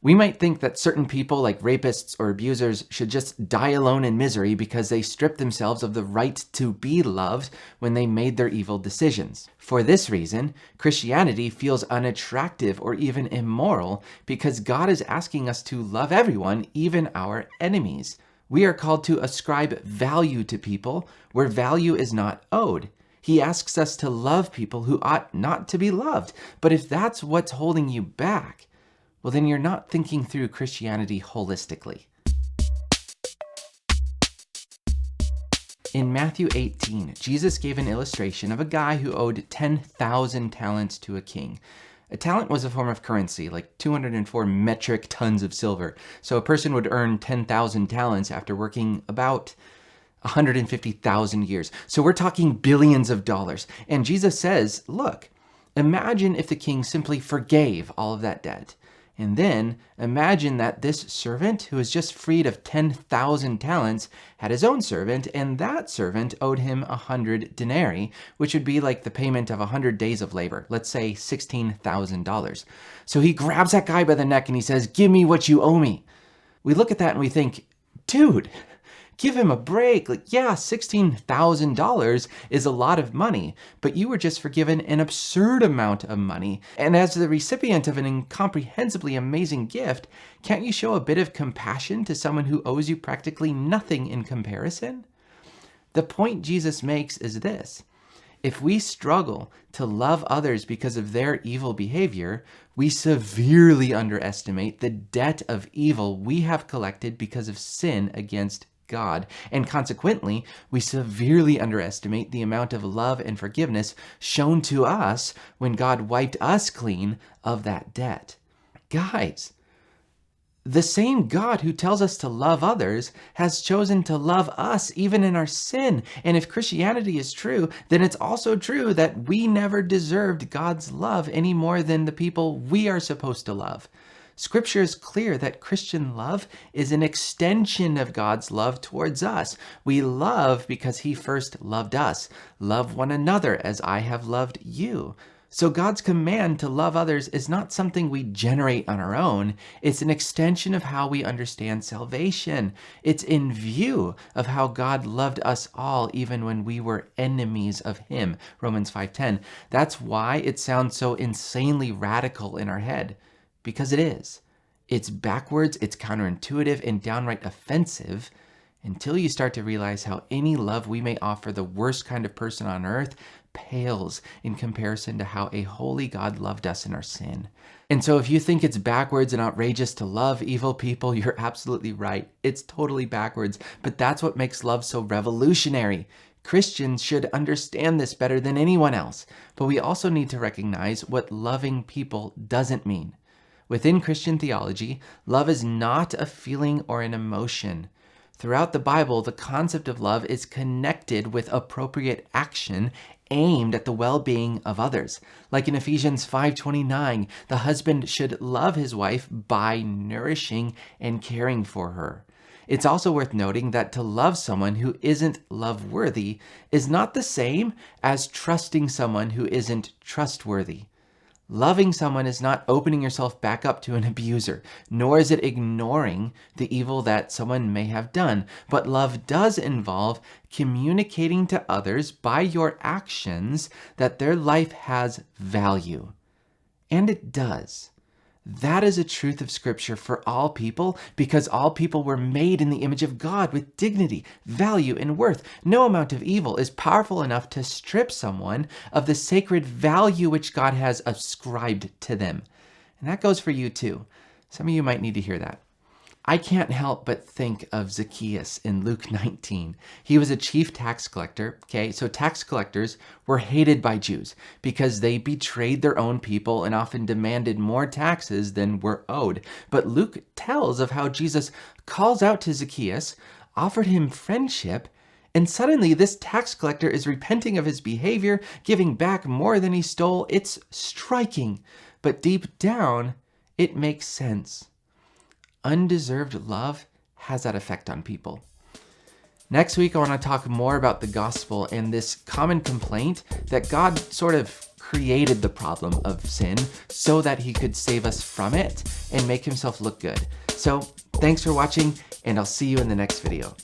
We might think that certain people like rapists or abusers should just die alone in misery because they stripped themselves of the right to be loved when they made their evil decisions. For this reason, Christianity feels unattractive or even immoral because God is asking us to love everyone, even our enemies. We are called to ascribe value to people where value is not owed. He asks us to love people who ought not to be loved. But if that's what's holding you back, well, then you're not thinking through Christianity holistically. In Matthew 18, Jesus gave an illustration of a guy who owed 10,000 talents to a king. A talent was a form of currency, like 204 metric tons of silver. So a person would earn 10,000 talents after working about 150,000 years. So we're talking billions of dollars. And Jesus says, look, imagine if the king simply forgave all of that debt. And then imagine that this servant who was just freed of 10,000 talents had his own servant, and that servant owed him 100 denarii, which would be like the payment of 100 days of labor, let's say $16,000. So he grabs that guy by the neck and he says, give me what you owe me. We look at that and we think, dude, give him a break. Like, yeah, $16,000 is a lot of money, but you were just forgiven an absurd amount of money. And as the recipient of an incomprehensibly amazing gift, can't you show a bit of compassion to someone who owes you practically nothing in comparison? The point Jesus makes is this. If we struggle to love others because of their evil behavior, we severely underestimate the debt of evil we have collected because of sin against God, and consequently, we severely underestimate the amount of love and forgiveness shown to us when God wiped us clean of that debt. Guys, the same God who tells us to love others has chosen to love us even in our sin. And if Christianity is true, then it's also true that we never deserved God's love any more than the people we are supposed to love. Scripture is clear that Christian love is an extension of God's love towards us. We love because he first loved us. Love one another as I have loved you. So God's command to love others is not something we generate on our own. It's an extension of how we understand salvation. It's in view of how God loved us all even when we were enemies of him. Romans 5:10. That's why it sounds so insanely radical in our head. Because it is. It's backwards, it's counterintuitive, and downright offensive until you start to realize how any love we may offer the worst kind of person on earth pales in comparison to how a holy God loved us in our sin. And so if you think it's backwards and outrageous to love evil people, you're absolutely right. It's totally backwards, but that's what makes love so revolutionary. Christians should understand this better than anyone else, but we also need to recognize what loving people doesn't mean. Within Christian theology, love is not a feeling or an emotion. Throughout the Bible, the concept of love is connected with appropriate action aimed at the well-being of others. Like in Ephesians 5:29, the husband should love his wife by nourishing and caring for her. It's also worth noting that to love someone who isn't love-worthy is not the same as trusting someone who isn't trustworthy. Loving someone is not opening yourself back up to an abuser, nor is it ignoring the evil that someone may have done. But love does involve communicating to others by your actions that their life has value. And it does. That is a truth of Scripture for all people because all people were made in the image of God with dignity, value, and worth. No amount of evil is powerful enough to strip someone of the sacred value which God has ascribed to them. And that goes for you too. Some of you might need to hear that. I can't help but think of Zacchaeus in Luke 19. He was a chief tax collector. Okay, so tax collectors were hated by Jews because they betrayed their own people and often demanded more taxes than were owed. But Luke tells of how Jesus calls out to Zacchaeus, offered him friendship, and suddenly this tax collector is repenting of his behavior, giving back more than he stole. It's striking, but deep down, it makes sense. Undeserved love has that effect on people. Next week, I want to talk more about the gospel and this common complaint that God sort of created the problem of sin so that he could save us from it and make himself look good. So thanks for watching, and I'll see you in the next video.